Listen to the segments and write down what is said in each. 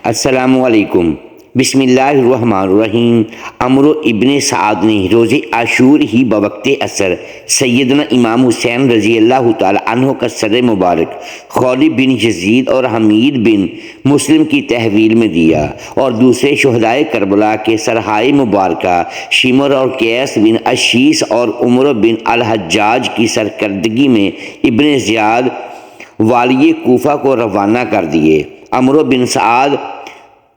السلام علیکم۔ بسم اللہ الرحمن الرحیم۔ عمرو ابن سعد نے روز عاشور ہی بوقت عصر سیدنا امام حسین رضی اللہ تعالی عنہ کا سر مبارک خالد بن یزید اور حمید بن مسلم کی تحویل میں دیا اور دوسرے شہدائے کربلا کے سرہائے مبارکہ شمر اور قیس بن اشیس اور عمر بن الحجاج کی سرکردگی میں ابن زیاد والی کوفہ کو روانہ کر دیے۔ عمرو بن سعد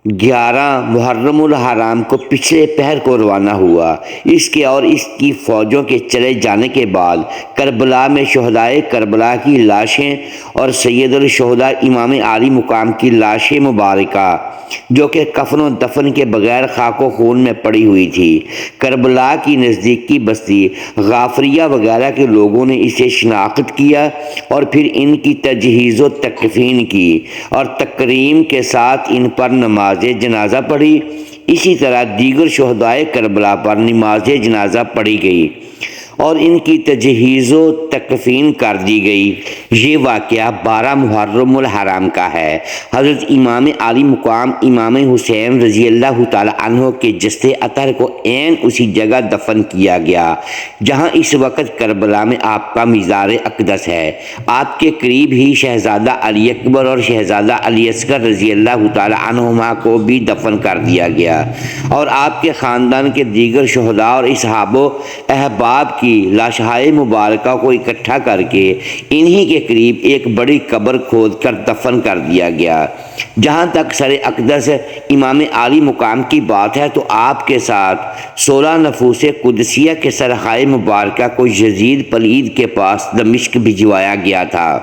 11 محرم الحرام کو پچھلے پہر کو روانہ ہوا۔ اس کے اور اس کی فوجوں کے چلے جانے کے بعد کربلا میں شہدائے کربلا کی لاشیں اور سید الشہداء امام عالی مقام کی لاشیں مبارکہ جو کہ کفن و دفن کے بغیر خاک و خون میں پڑی ہوئی تھی، کربلا کی نزدیکی بستی غافریہ وغیرہ کے لوگوں نے اسے شناخت کیا اور پھر ان کی تجہیز و تکفین کی اور تکریم کے ساتھ ان پر نماز جنازہ پڑھی۔ اسی طرح دیگر شہدائے کربلا پر نماز جنازہ پڑھی گئی اور ان کی تجہیز و تکفین کر دی گئی۔ یہ واقعہ 12 محرم الحرام کا ہے۔ حضرت امام عالی مقام امام حسین رضی اللہ تعالی عنہ کے جسد اطہر کو عین اسی جگہ دفن کیا گیا جہاں اس وقت کربلا میں آپ کا مزار اقدس ہے۔ آپ کے قریب ہی شہزادہ علی اکبر اور شہزادہ علی اصغر رضی اللہ تعالی عنہما کو بھی دفن کر دیا گیا اور آپ کے خاندان کے دیگر شہداء اور اصحاب و احباب کی لاشیں مبارکہ کو اکٹھا کر کے انہی کے قریب ایک بڑی قبر کھود کر دفن کر دیا گیا۔ جہاں تک سر اقدس امام عالی مقام کی بات ہے تو آپ کے ساتھ 16 نفوس قدسیہ کے سرہائے مبارکہ کو یزید پلید کے پاس دمشق بھجوایا گیا تھا،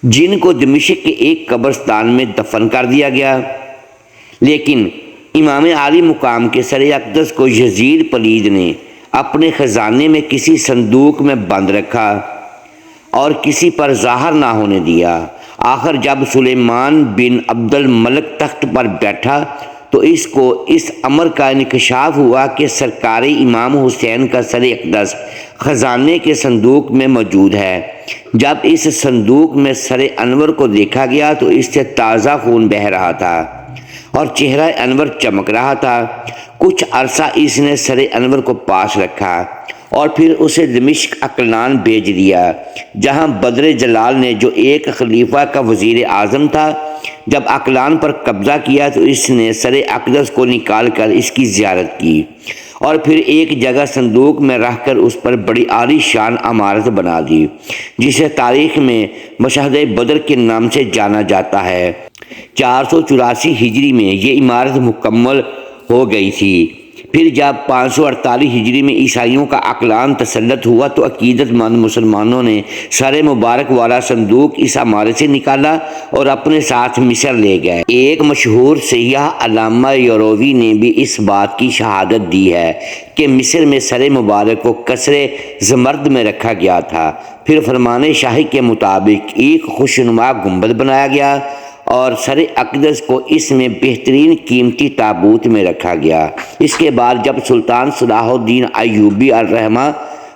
جن کو دمشق کے ایک قبرستان میں دفن کر دیا گیا، لیکن امام عالی مقام کے سر اقدس کو یزید پلید نے اپنے خزانے میں کسی صندوق میں بند رکھا اور کسی پر ظاہر نہ ہونے دیا۔ آخر جب سلیمان بن عبد الملک تخت پر بیٹھا تو اس کو اس امر کا انکشاف ہوا کہ سرکار امام حسین کا سر اقدس خزانے کے صندوق میں موجود ہے۔ جب اس صندوق میں سر انور کو دیکھا گیا تو اس سے تازہ خون بہہ رہا تھا اور چہرہ انور چمک رہا تھا۔ کچھ عرصہ اس نے سر انور کو پاس رکھا اور پھر اسے دمشق عقلان بھیج دیا، جہاں بدر جلال نے جو ایک خلیفہ کا وزیر اعظم تھا، جب عقلان پر قبضہ کیا تو اس نے سر اقدس کو نکال کر اس کی زیارت کی اور پھر ایک جگہ صندوق میں رکھ کر اس پر بڑی عالی شان عمارت بنا دی، جسے تاریخ میں مشہد بدر کے نام سے جانا جاتا ہے۔ 484 ہجری میں یہ عمارت مکمل ہو گئی تھی۔ پھر جب 548 ہجری میں عیسائیوں کا عقلان تسلط ہوا تو عقیدت مند مسلمانوں نے سر مبارک والا صندوق اس عمارت سے نکالا اور اپنے ساتھ مصر لے گئے۔ ایک مشہور سیاح علامہ یوروی نے بھی اس بات کی شہادت دی ہے کہ مصر میں سر مبارک کو قصر زمرد میں رکھا گیا تھا، پھر فرمان شاہی کے مطابق ایک خوشنما گنبد بنایا گیا اور سر اقدس کو اس میں بہترین قیمتی تابوت میں رکھا گیا۔ اس کے بعد جب سلطان صلاح الدین ایوبی الرحمہ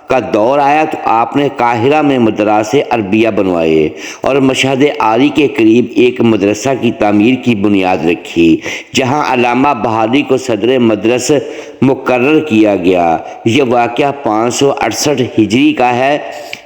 کا دور آیا تو آپ نے قاہرہ میں مدرسے عربیہ بنوائے اور مشہد عالی کے قریب ایک مدرسہ کی تعمیر کی بنیاد رکھی، جہاں علامہ بہادری کو صدر مدرسہ مقرر کیا گیا۔ یہ واقعہ 568 ہجری کا ہے۔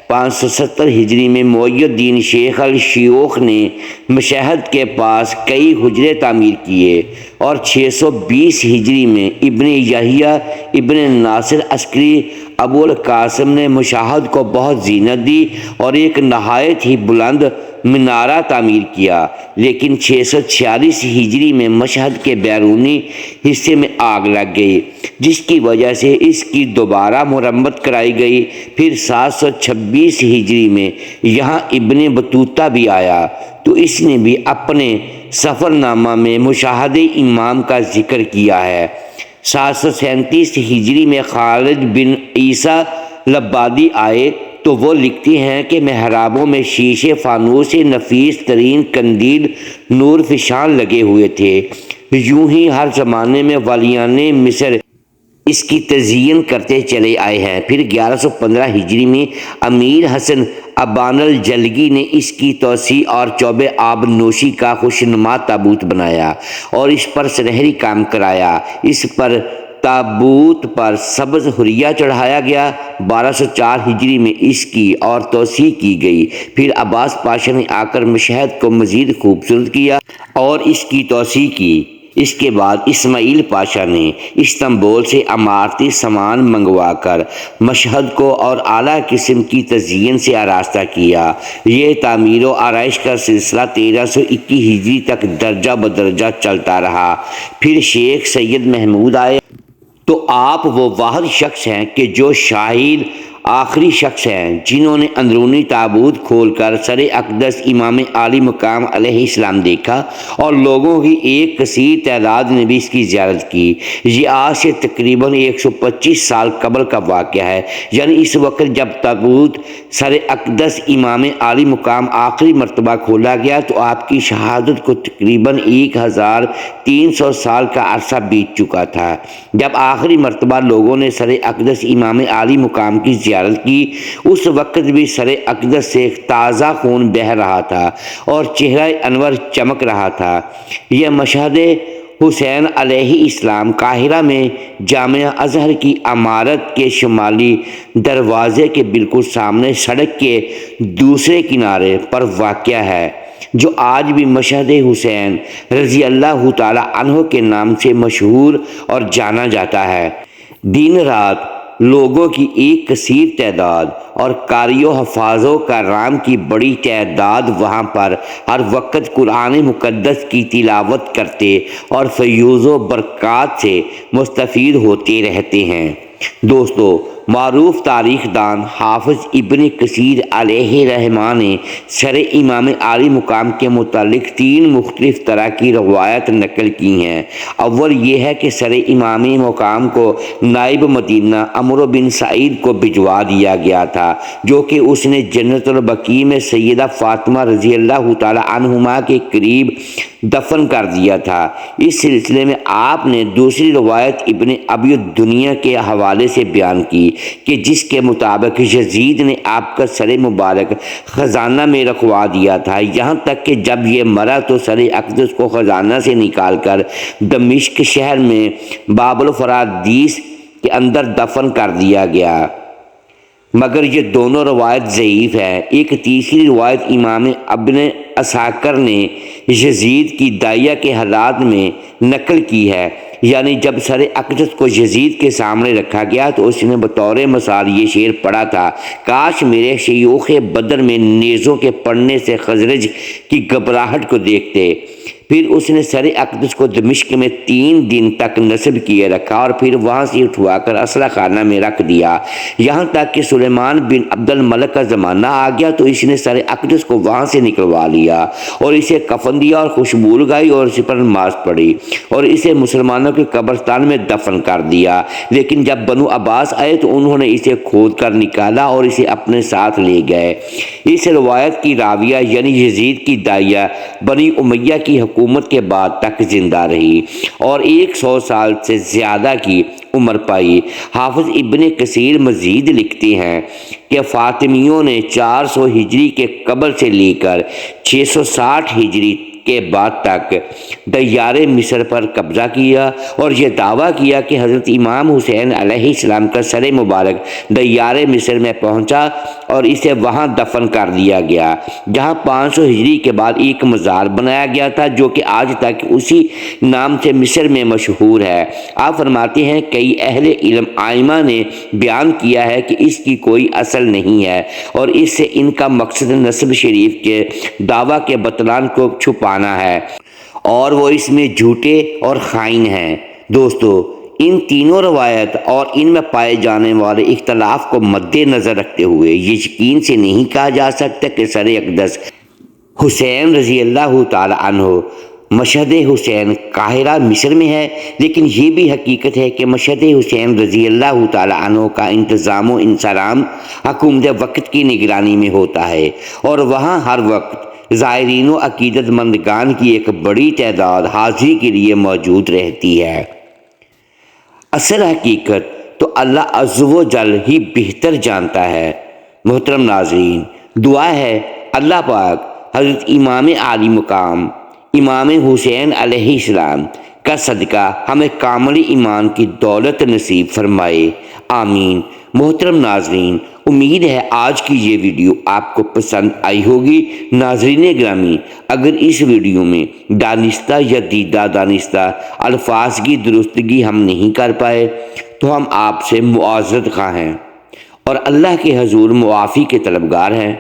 570 ہجری میں معی الدین شیخ الشیوخ نے مشہد کے پاس کئی حجرے تعمیر کیے اور 620 ہجری میں ابن یحییٰ ابن ناصر عسکری ابو القاسم نے مشہد کو بہت زینت دی اور ایک نہایت ہی بلند منارہ تعمیر کیا، لیکن 646 ہجری میں مشہد کے بیرونی حصے میں آگ لگ گئی، جس کی وجہ سے اس کی دوبارہ مرمت کرائی گئی۔ پھر 726 ہجری میں یہاں ابن بطوطہ بھی آیا تو اس نے بھی اپنے سفر نامہ میں مشاہد امام کا ذکر کیا ہے۔ 737 ہجری میں خالد بن عیسیٰ لبادی آئے تو وہ لکھتے ہیں کہ محرابوں میں شیشے فانوس نفیس ترین قندیل نور فشان لگے ہوئے تھے۔ یوں ہی ہر زمانے میں ولیان مصر اس کی تزئین کرتے چلے آئے ہیں۔ پھر 1115 ہجری میں امیر حسن ابان الجلگی نے اس کی توسیع اور چوب آب نوشی کا خوشنما تابوت بنایا اور اس پر سنہری کام کرایا۔ اس پر تابوت پر سبز حریہ چڑھایا گیا۔ 1204 ہجری میں اس کی اور توسیع کی گئی۔ پھر عباس پاشا نے آ کر مشہد کو مزید خوبصورت کیا اور اس کی توسیع کی۔ اس کے بعد اسماعیل پاشا نے استنبول سے عمارتی سامان منگوا کر مشہد کو اور اعلیٰ قسم کی تزئین سے آراستہ کیا۔ یہ تعمیر و آرائش کا سلسلہ 1321 ہجری تک درجہ بدرجہ چلتا رہا۔ پھر شیخ سید محمود آئے تو آپ وہ واحد شخص ہیں کہ جو شاہد آخری شخص ہیں جنہوں نے اندرونی تابوت کھول کر سر اقدس امام عالی مقام علیہ السلام دیکھا اور لوگوں کی ایک کثیر تعداد نے بھی اس کی زیارت کی۔ یہ آج سے تقریباً 125 سال قبل کا واقعہ ہے، یعنی اس وقت جب تابوت سر اقدس امام عالی مقام آخری مرتبہ کھولا گیا تو آپ کی شہادت کو تقریباً 1300 سال کا عرصہ بیت چکا تھا۔ جب آخری مرتبہ لوگوں نے سر اقدس امام عالی مقام کی زیارت کی، اس وقت بھی سر اقدس سے تازہ خون بہہ رہا تھا اور چہرہ انور چمک رہا تھا۔ یہ مشہد حسین علیہ السلام قاہرہ میں جامعہ ازہر کی عمارت کے شمالی دروازے کے بالکل سامنے سڑک کے دوسرے کنارے پر واقع ہے، جو آج بھی مشہد حسین رضی اللہ تعالی عنہ کے نام سے مشہور اور جانا جاتا ہے۔ دن رات لوگوں کی ایک کثیر تعداد اور قاریوں حفاظوں کرام کی بڑی تعداد وہاں پر ہر وقت قرآن مقدس کی تلاوت کرتے اور فیوز و برکات سے مستفید ہوتے رہتے ہیں۔ دوستو، معروف تاریخ دان حافظ ابن کثیر علیہ رحمہ نے سر امام عالی مقام کے متعلق 3 مختلف طرح کی روایت نقل کی ہیں۔ اول یہ ہے کہ سر امام مقام کو نائب مدینہ عمرو بن سعید کو بھجوا دیا گیا تھا، جو کہ اس نے جنت البقیع میں سیدہ فاطمہ رضی اللہ تعالی عنہما کے قریب دفن کر دیا تھا۔ اس سلسلے میں آپ نے دوسری روایت ابن ابی الدنیا کے حوالے سے بیان کی کہ جس کے مطابق یزید نے آپ کا سر مبارک خزانہ میں رکھوا دیا تھا، یہاں تک کہ جب یہ مرا تو سر اقدس کو خزانہ سے نکال کر دمشق شہر میں باب الفرادیس کے اندر دفن کر دیا گیا، مگر یہ دونوں روایت ضعیف ہے۔ ایک تیسری روایت امام ابن عساکر نے یزید کی داعیہ کے حالات میں نقل کی ہے، یعنی جب سر اقدس کو یزید کے سامنے رکھا گیا تو اس نے بطور مثال یہ شعر پڑھا تھا: کاش میرے شیوخ بدر میں نیزوں کے پڑنے سے خزرج کی گھبراہٹ کو دیکھتے۔ پھر اس نے سر اقدس کو دمشق میں 3 دن تک نصب کیے رکھا اور پھر وہاں سے اٹھوا کر اسلحہ خانہ میں رکھ دیا، یہاں تک کہ سلیمان بن عبد الملک کا زمانہ آ گیا تو اس نے سر اقدس کو وہاں سے نکلوا لیا اور اسے کفن دیا اور خوشبو لگائی اور اس پر نماز پڑھی اور اسے مسلمانوں کے قبرستان میں دفن کر دیا۔ لیکن جب بنو عباس آئے تو انہوں نے اسے کھود کر نکالا اور اسے اپنے ساتھ لے گئے۔ اس روایت کی راویہ یعنی یزید کی داعیہ بنی امیہ کی حکومت کے بعد تک زندہ رہی اور 100 سال سے زیادہ کی عمر پائی۔ حافظ ابن کثیر مزید لکھتے ہیں کہ فاطمیوں نے 400 ہجری کے قبل سے لے کر 660 ہجری کے بعد تک دیار مصر پر قبضہ کیا اور یہ دعویٰ کیا کہ حضرت امام حسین علیہ السلام کا سر مبارک دیار مصر میں پہنچا اور اسے وہاں دفن کر دیا گیا، جہاں 500 ہجری کے بعد ایک مزار بنایا گیا تھا جو کہ آج تک اسی نام سے مصر میں مشہور ہے۔ آپ فرماتے ہیں کئی اہل علم ائمہ نے بیان کیا ہے کہ اس کی کوئی اصل نہیں ہے اور اس سے ان کا مقصد نسب شریف کے دعویٰ کے بطلان کو چھپانا ہے اور وہ اس میں جھوٹے اور خائن ہیں۔ دوستو، ان تینوں روایت اور ان میں پائے جانے والے اختلاف کو مد نظر رکھتے ہوئے یہ یقین سے نہیں کہا جا سکتا کہ سر اقدس حسین رضی اللہ تعالی عنہ مشہد حسین قاہرہ مصر میں ہے، لیکن یہ بھی حقیقت ہے کہ مشہد حسین رضی اللہ تعالی عنہ کا انتظام و انصرام حکومت وقت کی نگرانی میں ہوتا ہے اور وہاں ہر وقت زائرین و عقیدت مندگان کی ایک بڑی تعداد حاضری کے لیے موجود رہتی ہے۔ اصل حقیقت تو اللہ عز و جل ہی بہتر جانتا ہے۔ محترم ناظرین، دعا ہے اللہ پاک حضرت امام عالی مقام امام حسین علیہ السلام کا صدقہ ہمیں کامل ایمان کی دولت نصیب فرمائے، آمین۔ محترم ناظرین، امید ہے آج کی یہ ویڈیو آپ کو پسند آئی ہوگی۔ ناظرین گرامی، اگر اس ویڈیو میں دانستہ یا دیدہ دانستہ الفاظ کی درستگی ہم نہیں کر پائے تو ہم آپ سے معذرت خواہ ہیں اور اللہ کے حضور معافی کے طلبگار ہیں۔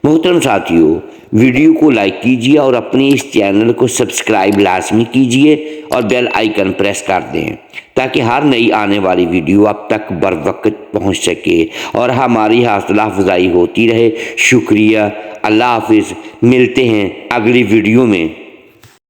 محترم ساتھیو، ویڈیو کو لائک کیجیے اور اپنے اس چینل کو سبسکرائب لازمی کیجیے اور بیل آئیکن پریس کر دیں تاکہ ہر نئی آنے والی ویڈیو آپ تک بر وقت پہنچ سکے اور ہماری حوصلہ افزائی ہوتی رہے۔ شکریہ، اللہ حافظ، ملتے ہیں اگلی ویڈیو میں۔